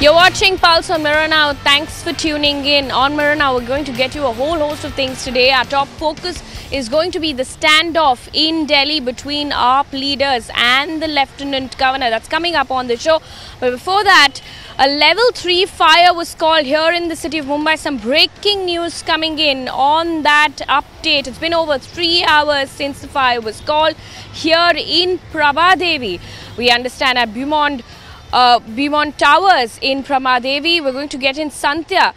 You're watching Pulse on Mirror Now. Thanks for tuning in. On Mirror Now, we're going to get you a whole host of things today. Our top focus is going to be the standoff in Delhi between AAP leaders and the Lieutenant Governor. That's coming up on the show. But before that, a level 3 fire was called here in the city of Mumbai. Some breaking news coming in on that update. It's been over 3 hours since the fire was called here in Prabhadevi. We understand at Beaumont Towers in Pramadevi. We're going to get in Santya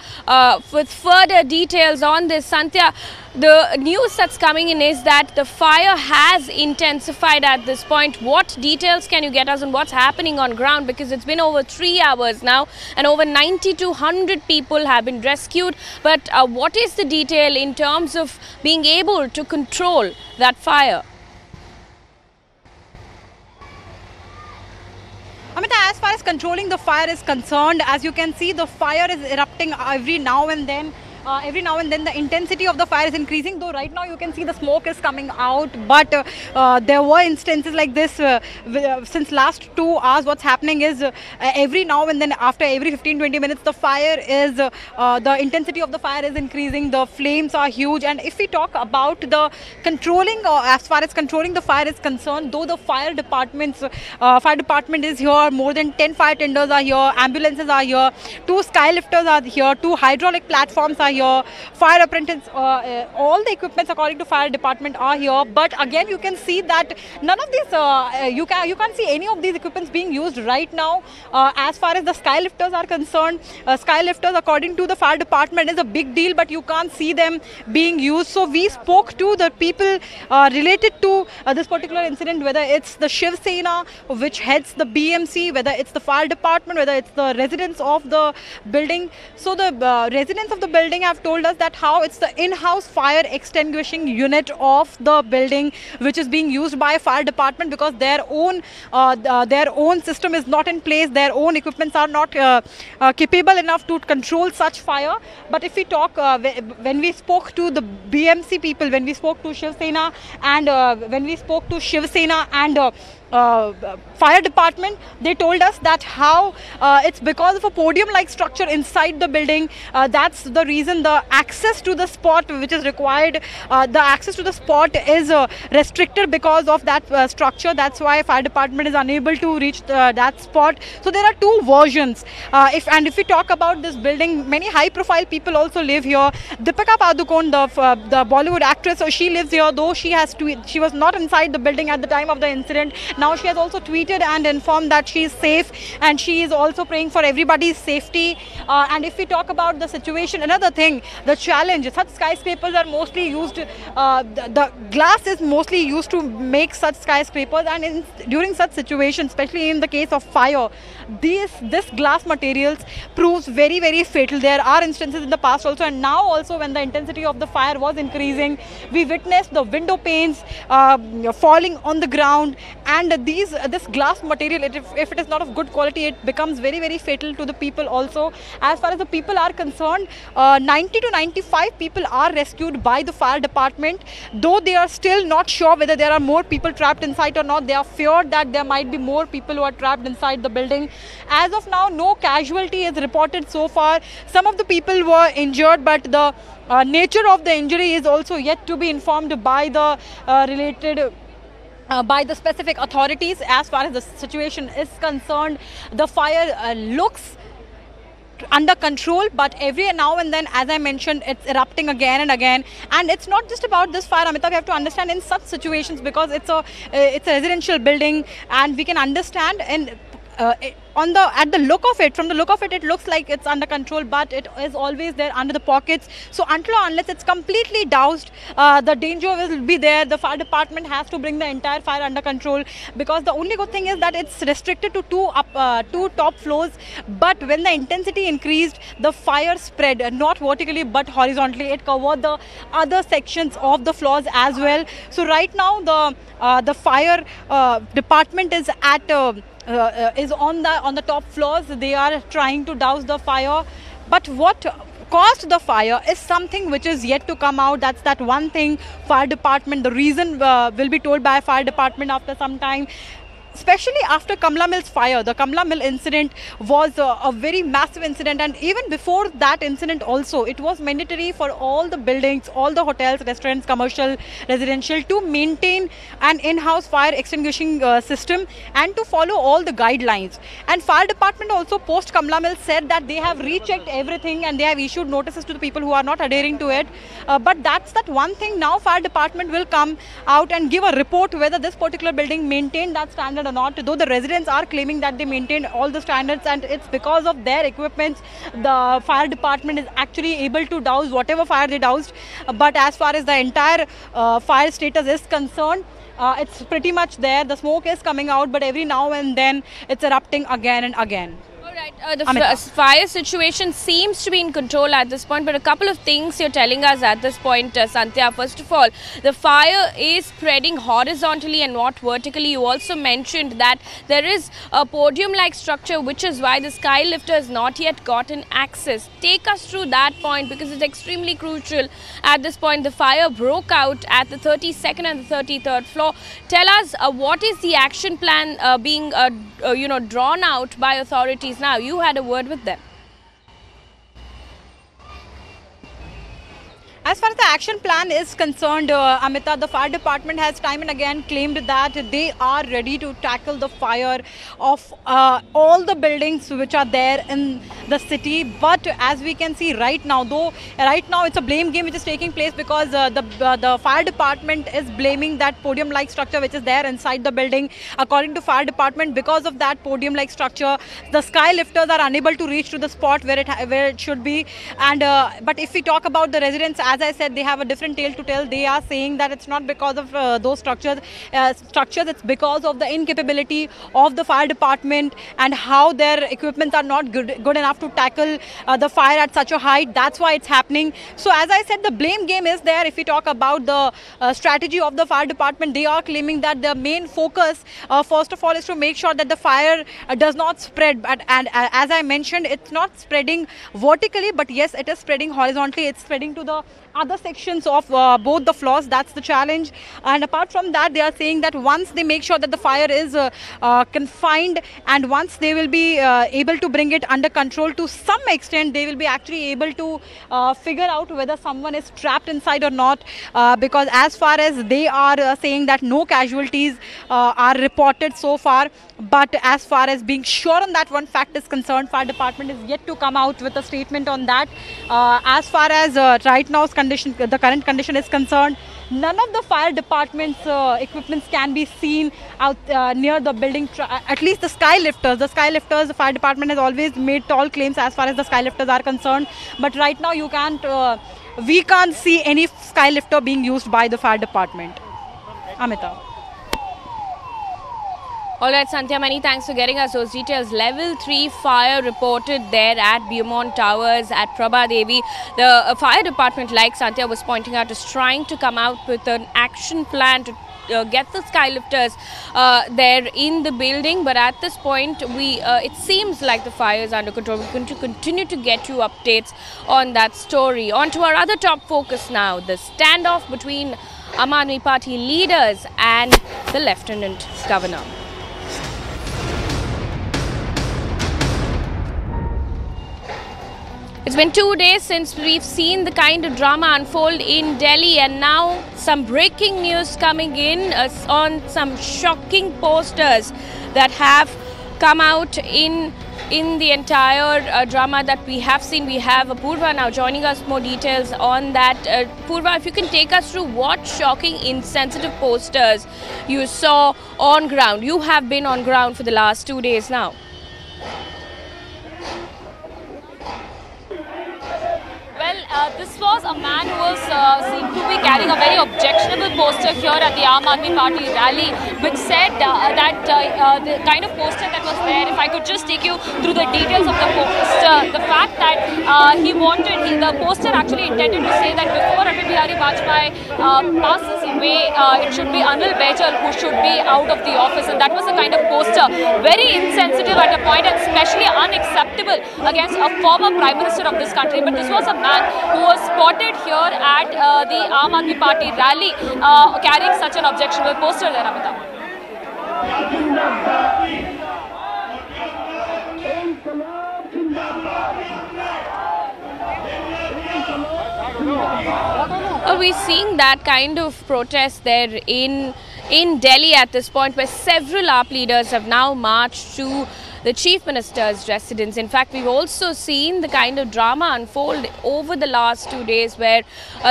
with further details on this. Santya, the news that's coming in is that the fire has intensified at this point. What details can you get us on what's happening on ground? Because it's been over 3 hours now and over 90 to 100 people have been rescued. But what is the detail in terms of being able to control that fire? Amita, as far as controlling the fire is concerned, as you can see, the fire is erupting every now and then. The intensity of the fire is increasing, though right now you can see the smoke is coming out. But there were instances like this since last 2 hours. What's happening is every now and then, after every 15-20 minutes, the fire is the intensity of the fire is increasing. The flames are huge. And if we talk about the controlling, as far as controlling the fire is concerned, though the fire department is here, more than 10 fire tenders are here, ambulances are here, 2 skylifters are here, 2 hydraulic platforms are here, fire apparatus, all the equipments according to fire department are here. But again, you can see that none of these, you can't see any of these equipments being used right now. As far as the skylifters are concerned, skylifters according to the fire department is a big deal, but you can't see them being used. So we spoke to the people related to this particular incident, whether it's the Shiv Sena which heads the BMC, whether it's the fire department, whether it's the residents of the building. So the residents of the building have told us that how it's the in-house fire extinguishing unit of the building which is being used by fire department, because their own system is not in place, their own equipments are not capable enough to control such fire. But if we talk, when we spoke to the BMC people, when we spoke to Shiv Sena and fire department, they told us that how it's because of a podium-like structure inside the building. That's the reason the access to the spot which is required, the access to the spot is restricted because of that structure. That's why fire department is unable to reach that spot. So there are 2 versions. If we talk about this building, many high-profile people also live here. Deepika Padukone, the Bollywood actress, so she lives here, though she was not inside the building at the time of the incident. Now she has also tweeted and informed that she is safe, and she is also praying for everybody's safety. And if we talk about the situation, another thing, the challenge, such skyscrapers are mostly used, the glass is mostly used to make such skyscrapers, and during such situations, especially in the case of fire, this glass materials proves very, very fatal. There are instances in the past also, and now also when the intensity of the fire was increasing, we witnessed the window panes falling on the ground. And this glass material, if it is not of good quality, it becomes very, very fatal to the people also. As far as the people are concerned, 90 to 95 people are rescued by the fire department, though they are still not sure whether there are more people trapped inside or not. They are feared that there might be more people who are trapped inside the building. As of now, no casualty is reported so far. Some of the people were injured, but the nature of the injury is also yet to be informed by the by the specific authorities. As far as the situation is concerned, the fire looks under control, but every now and then, as I mentioned, it's erupting again and again. And it's not just about this fire, Amita. We have to understand in such situations, because it's a residential building, and we can understand from the look of it, it looks like it's under control, but it is always there under the pockets. So unless it's completely doused, the danger will be there. The fire department has to bring the entire fire under control, because the only good thing is that it's restricted to 2 top floors. But when the intensity increased, the fire spread not vertically but horizontally. It covered the other sections of the floors as well. So right now the fire department is on the top floors. They are trying to douse the fire, but what caused the fire is something which is yet to come out. That's that one thing. Fire department, the reason will be told by fire department after some time. especially after Kamla Mill's fire. The Kamla Mill incident was a very massive incident, and even before that incident also, it was mandatory for all the buildings, all the hotels, restaurants, commercial, residential, to maintain an in-house fire extinguishing system and to follow all the guidelines. And fire department also post Kamla Mill said that they have rechecked everything and they have issued notices to the people who are not adhering to it. But that's that one thing. Now fire department will come out and give a report whether this particular building maintained that standard or not, though the residents are claiming that they maintained all the standards, and it's because of their equipments the fire department is actually able to douse whatever fire they doused. But as far as the entire fire status is concerned, it's pretty much there. The smoke is coming out, but every now and then it's erupting again and again. Right. The fire situation seems to be in control at this point, but a couple of things you're telling us at this point, Sandhya. First of all, the fire is spreading horizontally and not vertically. You also mentioned that there is a podium-like structure, which is why the sky lifter has not yet gotten access. Take us through that point, because it's extremely crucial at this point. The fire broke out at the 32nd and the 33rd floor. Tell us what is the action plan being drawn out by authorities now? You had a word with them. As far as the action plan is concerned, Amita, the fire department has time and again claimed that they are ready to tackle the fire of all the buildings which are there in the city. But as we can see right now, it's a blame game which is taking place, because the fire department is blaming that podium-like structure which is there inside the building. According to fire department, because of that podium-like structure, the sky lifters are unable to reach to the spot where it should be. And but if we talk about the residents, as I said, they have a different tale to tell. They are saying that it's not because of those structures, it's because of the incapability of the fire department and how their equipments are not good enough to tackle the fire at such a height. That's why it's happening. So as I said, the blame game is there. If we talk about the strategy of the fire department, they are claiming that the main focus, first of all, is to make sure that the fire does not spread. And as I mentioned, it's not spreading vertically, but yes, it is spreading horizontally. It's spreading to the other sections of both the floors. That's the challenge. And apart from that, they are saying that once they make sure that the fire is confined, and once they will be able to bring it under control to some extent, they will be actually able to figure out whether someone is trapped inside or not, because as far as they are saying that no casualties are reported so far. But as far as being sure on that one fact is concerned, fire department is yet to come out with a statement on that. As far as right now's condition, the current condition is concerned, none of the fire department's equipments can be seen out near the building. At least the sky lifters, the fire department has always made tall claims as far as the sky lifters are concerned. But right now we can't see any sky lifter being used by the fire department. Amita. Alright, Sandhya, many thanks for getting us those details. Level 3 fire reported there at Beaumont Towers at Prabha Devi. The fire department, like Sandhya was pointing out, is trying to come out with an action plan to get the skylifters there in the building. But at this point, it seems like the fire is under control. We're going to continue to get you updates on that story. On to our other top focus now, the standoff between Aam Aadmi Party leaders and the Lieutenant Governor. It's been 2 days since we've seen the kind of drama unfold in Delhi, and now some breaking news coming in on some shocking posters that have come out in the entire drama that we have seen. We have Apurva now joining us, more details on that. Apurva, if you can take us through what shocking, insensitive posters you saw on ground. You have been on ground for the last 2 days now. This was a man who was seen to be carrying a very objectionable poster here at the Aam Aadmi Party rally, which said that the kind of poster that was there, if I could just take you through the details of the poster, the fact that the poster actually intended to say that before Atal Bihari Vajpayee passes away, it should be Anil Baijal who should be out of the office, and that was the kind of poster, very insensitive at a point and especially unacceptable against a former Prime Minister of this country. But this was a man who was spotted here at the Aam Aadmi Party rally carrying such an objectionable poster there, Amita. We're seeing that kind of protest there in Delhi at this point, where several AAP leaders have now marched to the Chief Minister's residence. In fact, we've also seen the kind of drama unfold over the last 2 days, where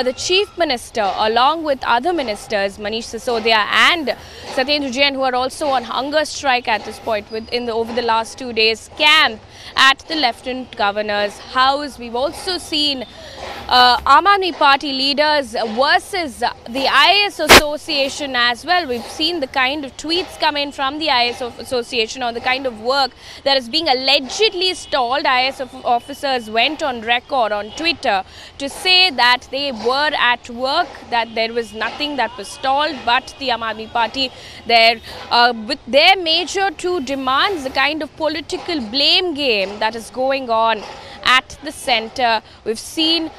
the Chief Minister, along with other ministers, Manish Sisodia and Satyendra Jain, who are also on hunger strike at this point over the last 2 days, camp at the Lieutenant Governor's house. We've also seen Aam Aadmi Party leaders versus the IAS Association as well. We've seen the kind of tweets come in from the IAS Association on the kind of work that is being allegedly stalled. IAS officers went on record on Twitter to say that they were at work, that there was nothing that was stalled, but the Aam Aadmi Party, with their major two demands, the kind of political blame game that is going on at the centre. We've seen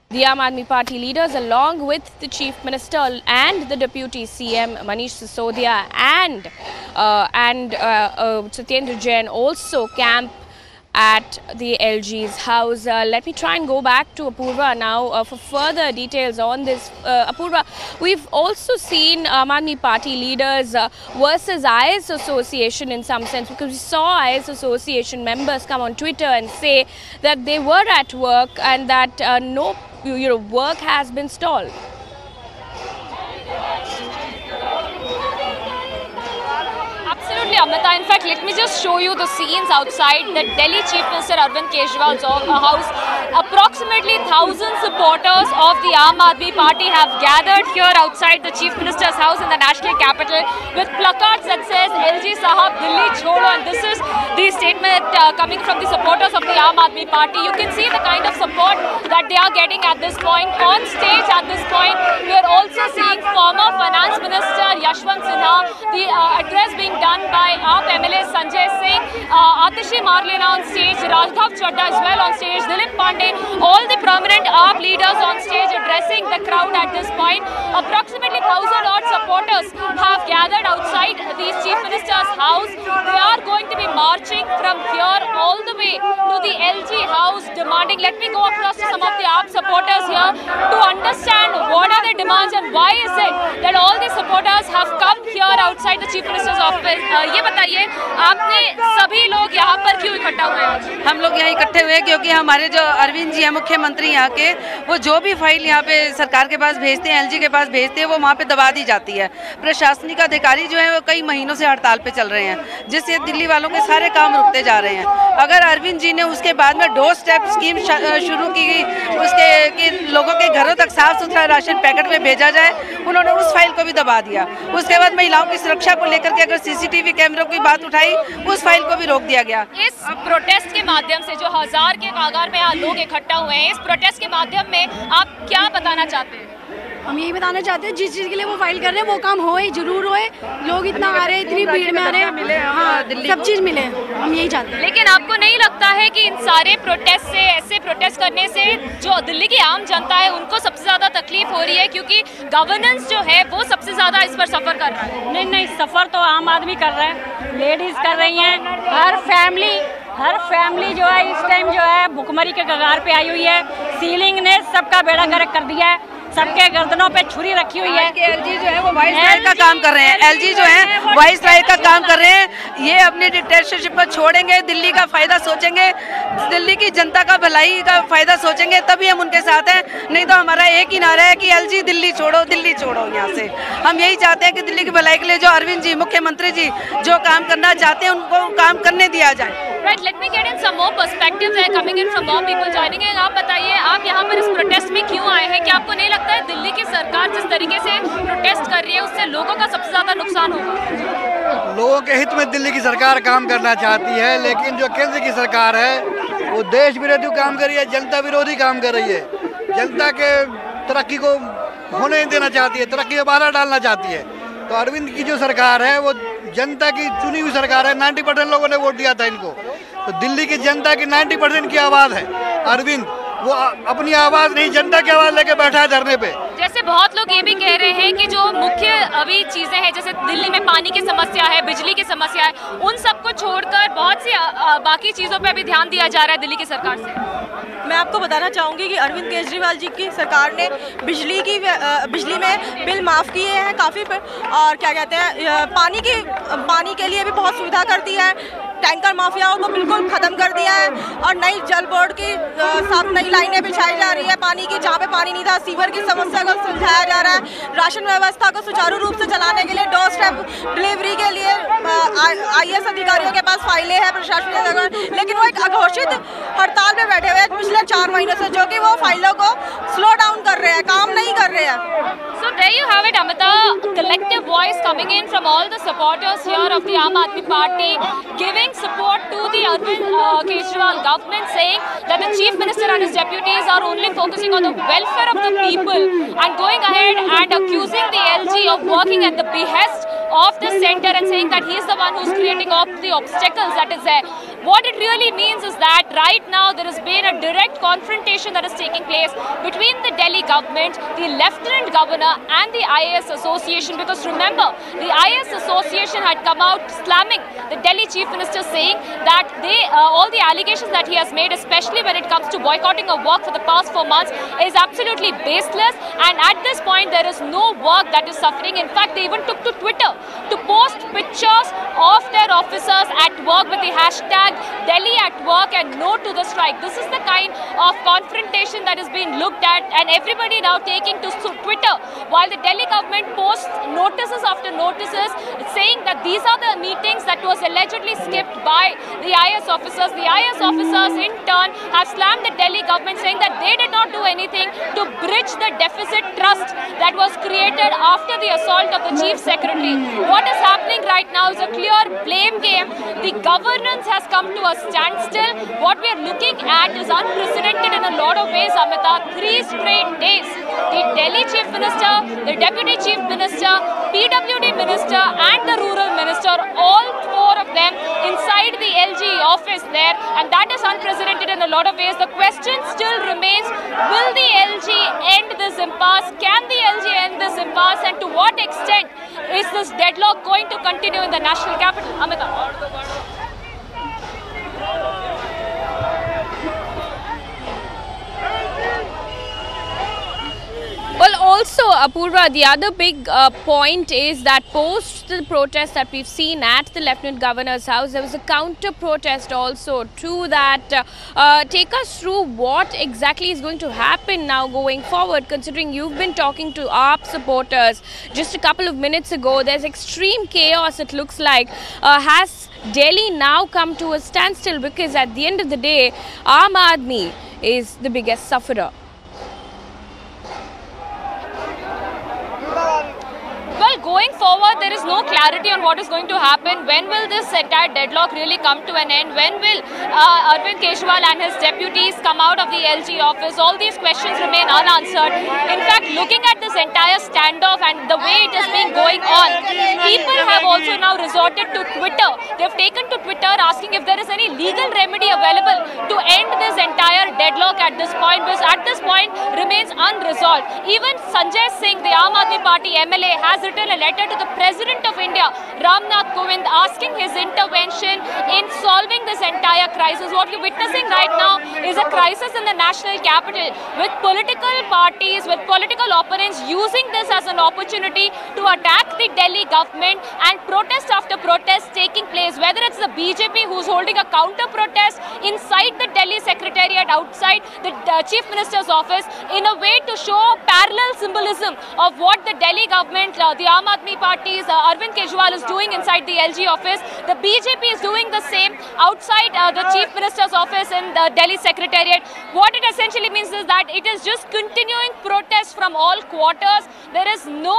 the Aam Aadmi Party leaders, along with the Chief Minister and the Deputy CM Manish Sisodia and Satyendra Jain, also camp at the LG's house. Let me try and go back to Apurva now for further details on this. Apurva, we've also seen Aam Aadmi Party leaders versus IAS Association in some sense, because we saw IAS Association members come on Twitter and say that they were at work and that no work has been stalled. Absolutely, Amita. In fact, let me just show you the scenes outside the Delhi Chief Minister Arvind Kejriwal's house. Approximately 1,000 supporters of the Aam Aadmi Party have gathered here outside the Chief Minister's house in the national capital with placards that says LG Sahab Delhi Chodo, and this is the statement coming from the supporters of the Aam Aadmi Party. You can see the kind of support that they are getting at this point. On stage at this point, we are also seeing former Finance Minister Yashwant Sinha, the address being done by AAP MLA Sanjay Singh, Atishi Marlena on stage, Raghav Chadda as well on stage, Dilip Pandey, all the prominent AAP leaders on stage addressing the crowd at this point. Approximately 1,000 odd supporters have gathered outside the Chief Minister's house. They are going to be marching from here all the way to the LG house demanding. Let me go across to some of the AAP supporters here to understand what are their demands and why is it that all the supporters have come here outside the Chief Minister's office. ये बताइए, आपने सभी लोग यहाँ पर क्यों इकट्ठा हुए हैं? हम लोग यहाँ इकट्ठे हुए क्योंकि हमारे जो अरविंद जी हैं मुख्यमंत्री यहाँ के, वो जो भी फाइल यहाँ पे सरकार के पास भेजते हैं, एलजी के पास भेजते हैं, वो वहाँ पे दबा दी जाती है। प्रशासनिक अधिकारी जो है वो कई महीनों से हड़ताल पे चल रहे हैं, जिससे दिल्ली वालों के सारे काम रुकते जा रहे हैं। अगर अरविंद जी ने उसके बाद में डोर स्टेप स्कीम शुरू की गई, उसके कि लोगों के घरों तक साफ सुथरा राशन पैकेट में भेजा जाए, उन्होंने उस फाइल को भी दबा दिया। उसके बाद महिलाओं की सुरक्षा को लेकर के अगर सीसीटीवी कैमरों की बात उठाई, उस फाइल को भी रोक दिया गया। इस प्रोटेस्ट के माध्यम से जो 1000 के कागार में यहाँ लोग इकट्ठा हुए हैं, इस प्रोटेस्ट के माध्यम में आप क्या बताना चाहते हैं? हम यही बताना चाहते हैं, जिस चीज़ के लिए वो फाइल कर रहे हैं वो काम होए, जरूर होए। लोग इतना आ रहे हैं, इतनी भीड़ में आ रहे हैं, हाँ, सब चीज़ मिले, हम यही चाहते हैं। लेकिन आपको नहीं लगता है कि इन सारे प्रोटेस्ट से, ऐसे प्रोटेस्ट करने से जो दिल्ली की आम जनता है उनको सबसे ज़्यादा तकलीफ हो रही है, क्योंकि गवर्नेंस जो है वो सबसे ज़्यादा इस पर सफ़र कर रहा है? नहीं, सफ़र तो आम आदमी कर रहा है, लेडीज़ कर रही हैं, हर फैमिली जो है इस टाइम जो है भुखमरी के कगार पे आई हुई है। सीलिंग ने सबका बेड़ा गर्क कर दिया है, सबके गर्दनों पे छुरी रखी हुई है। एलजी जो है वो वाइस राइट का काम कर रहे हैं, एलजी जो है वाइस राइट का काम कर रहे हैं। ये अपनी डिक्टेटरशिप को छोड़ेंगे, दिल्ली का फायदा सोचेंगे, दिल्ली की जनता का भलाई का फायदा सोचेंगे, तभी हम उनके साथ हैं। नहीं तो हमारा एक ही नारा है कि एलजी दिल्ली छोड़ो, दिल्ली छोड़ो। यहाँ से हम यही चाहते हैं कि दिल्ली की भलाई के लिए जो अरविंद जी मुख्यमंत्री जी जो काम करना चाहते हैं उनको काम करने दिया जाए। Right, let me get in some more perspectives that are coming in from more people joining in. आप बताइए, आप यहाँ पर इस प्रोटेस्ट में क्यों आए हैं? क्या आपको नहीं लगता है दिल्ली की सरकार जिस तरीके से प्रोटेस्ट कर रही है उससे लोगों का सबसे ज्यादा नुकसान होगा? लोगों के हित में दिल्ली की सरकार काम करना चाहती है, लेकिन जो केंद्र की सरकार है वो देश विरोधी काम कर रही है, जनता विरोधी काम कर रही है। जनता के तरक्की को होने नहीं देना चाहती है, तरक्की में बाधा डालना चाहती है। तो अरविंद की जो सरकार है वो जनता की चुनी हुई सरकार है। 90% लोगों ने वोट दिया था इनको, तो दिल्ली की जनता की 90% की आवाज़ है अरविंद, वो अपनी आवाज़ नहीं, जनता की आवाज़ लेके बैठा है धरने पे। जैसे बहुत लोग ये भी कह रहे हैं कि जो मुख्य अभी चीजें हैं, जैसे दिल्ली में पानी की समस्या है, बिजली की समस्या है, उन सबको छोड़कर बहुत सी बाकी चीजों पे भी ध्यान दिया जा रहा है दिल्ली की सरकार से। मैं आपको बताना चाहूँगी कि अरविंद केजरीवाल जी की सरकार ने बिजली में बिल माफ़ किए हैं काफ़ी, और क्या कहते हैं पानी के लिए भी बहुत सुविधा कर दी है, टैंकर माफियाओं को बिल्कुल खत्म कर दिया है, और नई जल बोर्ड की साथ नई लाइनें बिछाई जा रही है पानी की, जहाँ पे पानी नहीं था, सीवर की समस्या को सुलझाया जा रहा है, राशन व्यवस्था को सुचारू रूप से चलाने के लिए डोर स्टेप डिलीवरी के लिए IAS अधिकारियों के पास फाइलें हैं प्रशासन, लेकिन वो एक अघोषित हड़ताल में बैठे हुए हैं पिछले 4 महीनों से, जो कि वो फाइलों को स्लो डाउन कर रहे हैं, काम नहीं कर रहे हैं। So there you have it, Amita, collective voice coming in from all the supporters here of the Aam Aadmi Party, giving support to the Arvind Kejriwal government, saying that the Chief Minister and his deputies are only focusing on the welfare of the people and going ahead and accusing the LG of working at the behest of the centre and saying that he is the one who's creating all the obstacles that is there. What it really means is that right now there has been a direct confrontation that is taking place between the Delhi government, the Lieutenant Governor and the IAS Association, because remember, the IAS Association had come out slamming the Delhi Chief Minister, saying that all the allegations that he has made, especially when it comes to boycotting of work for the past 4 months, is absolutely baseless, and at this point there is no work that is suffering. In fact, they even took to Twitter to post pictures of their officers at work with the hashtag Delhi at work and no to the strike. This is the kind of confrontation that is being looked at, and everybody now taking to Twitter, while the Delhi government posts notices after notices saying that these are the meetings that was allegedly skipped by the IAS officers. The IAS officers in turn have slammed the Delhi government, saying that they did not do anything to bridge the deficit trust that was created after the assault of the Chief Secretary. What is happening right now is a clear blame game. The governance has come to a standstill. What we are looking at is unprecedented in a lot of ways, Amita. 3 straight days. The Delhi Chief Minister, the Deputy Chief Minister, PWD Minister and the Rural Minister, all 4 of them inside the LG office there, and that is unprecedented in a lot of ways. The question still remains, will the LG end this impasse? Can the LG end this impasse, and to what extent is this deadlock going to continue in the national capital? Amita. Well, also, Apurva, the other big point is that post the protest that we've seen at the Lieutenant Governor's house, there was a counter protest also to that. Take us through what exactly is going to happen now going forward, considering you've been talking to AAP supporters just a couple of minutes ago. There's extreme chaos, it looks like. Has Delhi now come to a standstill? Because at the end of the day, Aam Aadmi is the biggest sufferer. Well, going forward, there is no clarity on what is going to happen. When will this entire deadlock really come to an end? When will Arvind Kejriwal and his deputies come out of the LG office? All these questions remain unanswered. In fact, looking at this entire standoff and the way it is being going on, people have also now resorted to Twitter. They've taken to Twitter asking if there is any legal remedy available to end this entire deadlock at this point, because at this point remains unresolved. Even Sanjay Singh, the Aam Aadmi Party MLA, has written a letter to the President of India, Ramnath Kovind, asking his intervention in solving this entire crisis. What we're witnessing right now is a crisis in the national capital, with political parties, with political opponents using this as an opportunity to attack the Delhi government, and protest after protest taking place, whether it's the BJP who's holding a counter protest inside the Delhi Secretariat, outside the Chief Minister's office, in a way to show parallel symbolism of what the Delhi government, the Aam Aadmi Party's Arvind Kejriwal is doing inside the LG office. The BJP is doing the same outside the Chief Minister's office in the Delhi Secretariat. What it essentially means is that it is just continuing protests from all quarters. There is no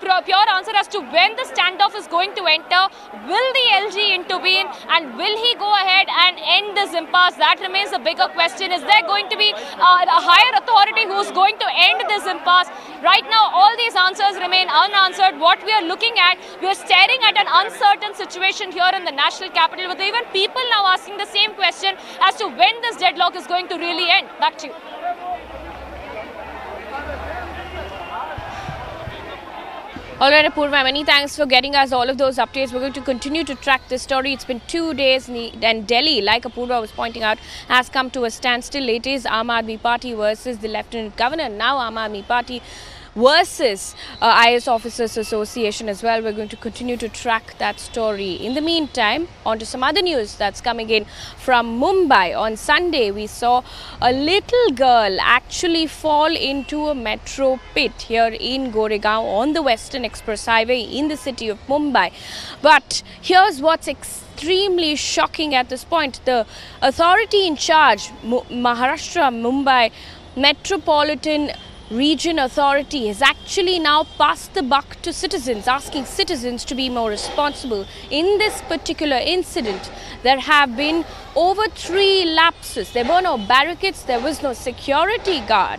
pure answer as to when the standoff is going to enter. Will the LG intervene? in, and will he go ahead and end this impasse? That remains a bigger question. Is there going to be a higher authority who's going to end this impasse? Right now, all these answers remain unanswered. What we are looking at, we are staring at an uncertain situation here in the national capital, with even people now asking the same question as to when this deadlock is going to really end. Back to you. Alright, Apurva, many thanks for getting us all of those updates. We're going to continue to track this story. It's been 2 days and Delhi, like Apurva was pointing out, has come to a standstill. It is Aam Aadmi Party versus the Lieutenant Governor. Now Aam Aadmi Party versus IS Officers Association as well. We're going to continue to track that story. In the meantime, on to some other news that's coming in from Mumbai. On Sunday, we saw a little girl actually fall into a metro pit here in Goregaon on the Western Express Highway in the city of Mumbai. But here's what's extremely shocking at this point. The authority in charge, Maharashtra Mumbai Metropolitan Region Authority, has actually now passed the buck to citizens, asking citizens to be more responsible. In this particular incident, there have been over 3 lapses. There were no barricades, there was no security guard.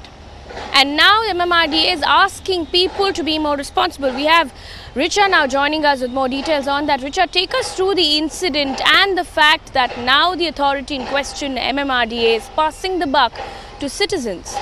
And now MMRDA is asking people to be more responsible. We have Richa now joining us with more details on that. Richa, take us through the incident and the fact that now the authority in question, MMRDA, is passing the buck to citizens.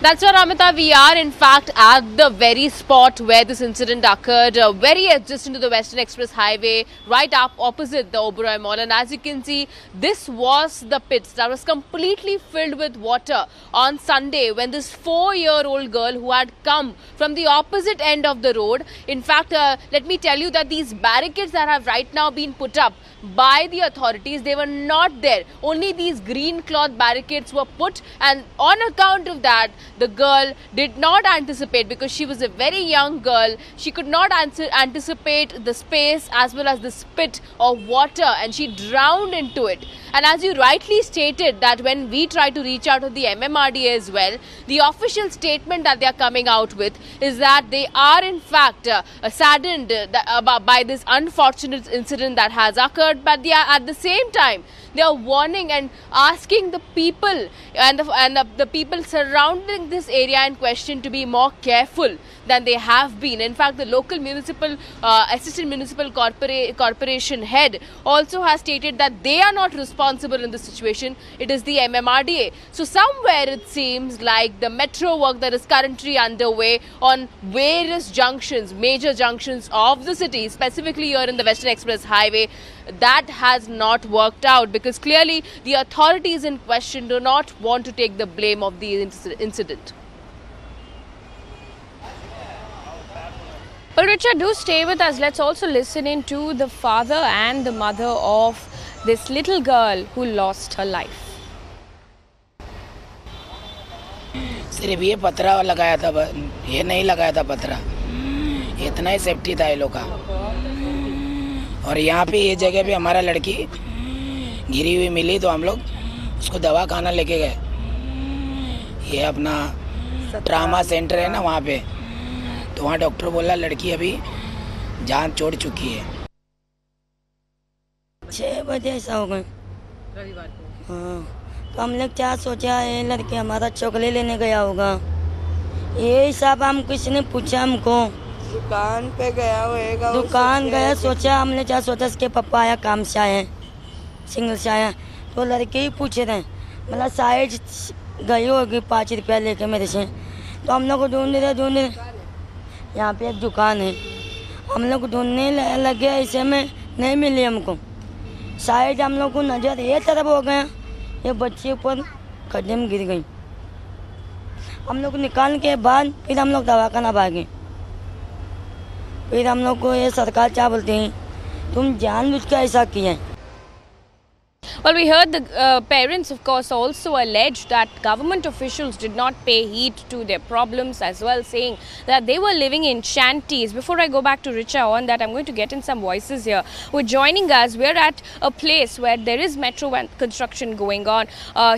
That's right, Amita. We are in fact at the very spot where this incident occurred, very adjacent to the Western Express Highway, right up opposite the Oberoi Mall. And as you can see, this was the pit that was completely filled with water on Sunday when this 4-year-old girl who had come from the opposite end of the road. In fact, let me tell you that these barricades that have right now been put up by the authorities, they were not there. Only these green cloth barricades were put, and on account of that, the girl did not anticipate, because she was a very young girl, she could not anticipate the space as well as the spit of water, and she drowned into it. And as you rightly stated, that when we try to reach out to the MMRDA as well, the official statement that they are coming out with is that they are in fact saddened by this unfortunate incident that has occurred, but they are at the same time they are warning and asking the people and the people surrounding this area in question to be more careful than they have been. In fact, the local municipal assistant municipal corporation head also has stated that they are not responsible in this situation. It is the MMRDA. So somewhere it seems like the metro work that is currently underway on various junctions, major junctions of the city, specifically here in the Western Express Highway, that has not worked out, because clearly the authorities in question do not want to take the blame of the incident. Well, Richard, do stay with us. Let's also listen in to the father and the mother of this little girl who lost her life. सिर्फ ये पतरा लगाया था, ये नहीं लगाया था पतरा, इतना ही सेफ्टी था ये लोग का। और यहाँ पे ये जगह पे हमारा लड़की गिरी हुई मिली, तो हम लोग उसको दवा खाना लेके गए। ये अपना ट्रामा सेंटर है ना वहाँ पे, तो वहाँ डॉक्टर बोला लड़की अभी जान छोड़ चुकी है। 6 बजे ऐसा हो गए रविवार को। हाँ, तो हमने क्या सोचा, ये लड़के हमारा चॉकलेट लेने गया होगा, ये हिसाब हम किसी ने पूछा हमको। दुकान पे गया होगा, दुकान गया, सोचा हमने क्या सोचा, इसके पापा आया काम से आए, सिंगल से आया, तो लड़के ही पूछे थे, मतलब साइज गई होगी 5 रुपया लेके मेरे से। तो हम लोग को ढूंढ रहे, यहाँ पे एक दुकान है, हम लोग ढूंढने लगे, ऐसे में नहीं मिली हमको। शायद हम लोग को नज़र ये तरफ हो गया, ये बच्ची ऊपर खड्डे में गिर गई। हम लोग निकालने के बाद फिर हम लोग दवाखाना भागे। फिर हम लोग को ये सरकार क्या बोलते हैं, तुम जानबूझ के ऐसा किए। Well, we heard the parents, of course, also alleged that government officials did not pay heed to their problems as well, saying that they were living in shanties. Before I go back to Richa on that, I'm going to get in some voices here who are joining us. We're at a place where there is metro construction going on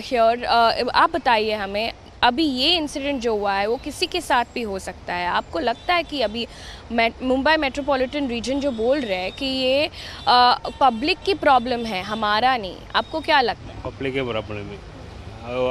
here. आप बताइए हमें, अभी ये incident जो हुआ है वो किसी के साथ भी हो सकता है। आपको लगता है कि अभी मुंबई मेट्रोपॉलिटन रीजन जो बोल रहे हैं कि ये पब्लिक की प्रॉब्लम है, हमारा नहीं, आपको क्या लगता है? पब्लिक के प्रॉब्लम है।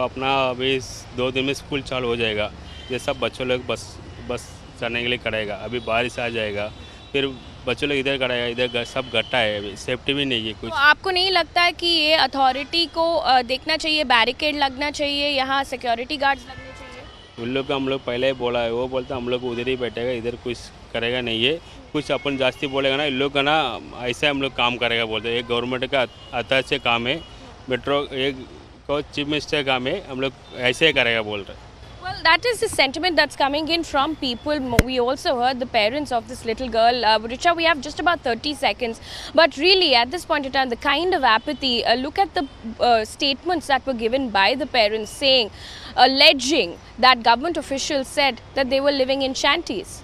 अपना अभी 2 दिन में स्कूल चालू हो जाएगा, ये सब बच्चों लोग बस चलने के लिए करेगा। अभी बारिश आ जाएगा, फिर बच्चों लोग इधर कराएगा, इधर सब गड्ढा है, सेफ्टी भी नहीं है कुछ। तो आपको नहीं लगता है कि ये अथॉरिटी को देखना चाहिए, बैरिकेड लगना चाहिए, यहाँ सिक्योरिटी गार्ड्स लगने चाहिए? उन लोग को हम लोग पहले ही बोला है, वो बोलता हम लोग उधर ही बैठेगा, इधर कुछ करेगा नहीं है। कुछ अपन जास्ती बोलेगा ना, इन लोग का ना ऐसे हम लोग काम करेगा बोलते हैं। एक गवर्नमेंट का अध्यक्ष काम है, मेट्रो एक को चीफ मिनिस्टर काम है, हम लोग ऐसे ही करेगा बोल रहे हैं। Well, that is the sentiment that's coming in from people. We also heard the parents of this little girl. Richa, we have just about 30 seconds. But really, at this point in time, the kind of apathy, look at the statements that were given by the parents saying, alleging that government officials said that they were living in shanties.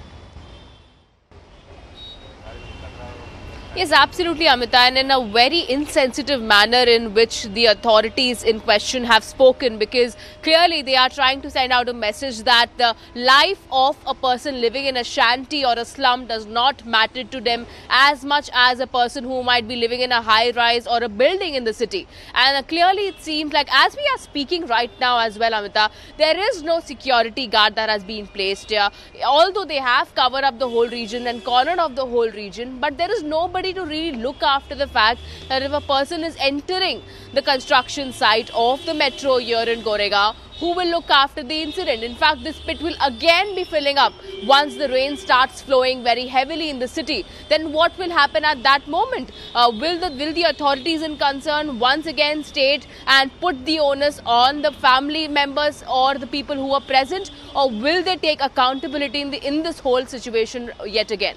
Yes, absolutely, Amita, and in a very insensitive manner in which the authorities in question have spoken, because clearly they are trying to send out a message that the life of a person living in a shanty or a slum does not matter to them as much as a person who might be living in a high-rise or a building in the city. And clearly it seems like, as we are speaking right now as well, Amita, there is no security guard that has been placed here. Although they have covered up the whole region and cornered off the whole region, but there is nobody to really look after the fact that if a person is entering the construction site of the metro here in Goregaon, who will look after the incident? In fact, this pit will again be filling up once the rain starts flowing very heavily in the city. Then what will happen at that moment? Will the authorities in concern once again state and put the onus on the family members or the people who are present, or will they take accountability in this whole situation yet again?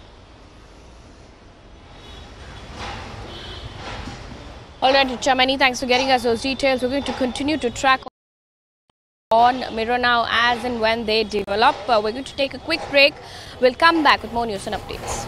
All right, Richa, many thanks for getting us those details. We're going to continue to track on Mirror Now as and when they develop. We're going to take a quick break. We'll come back with more news and updates.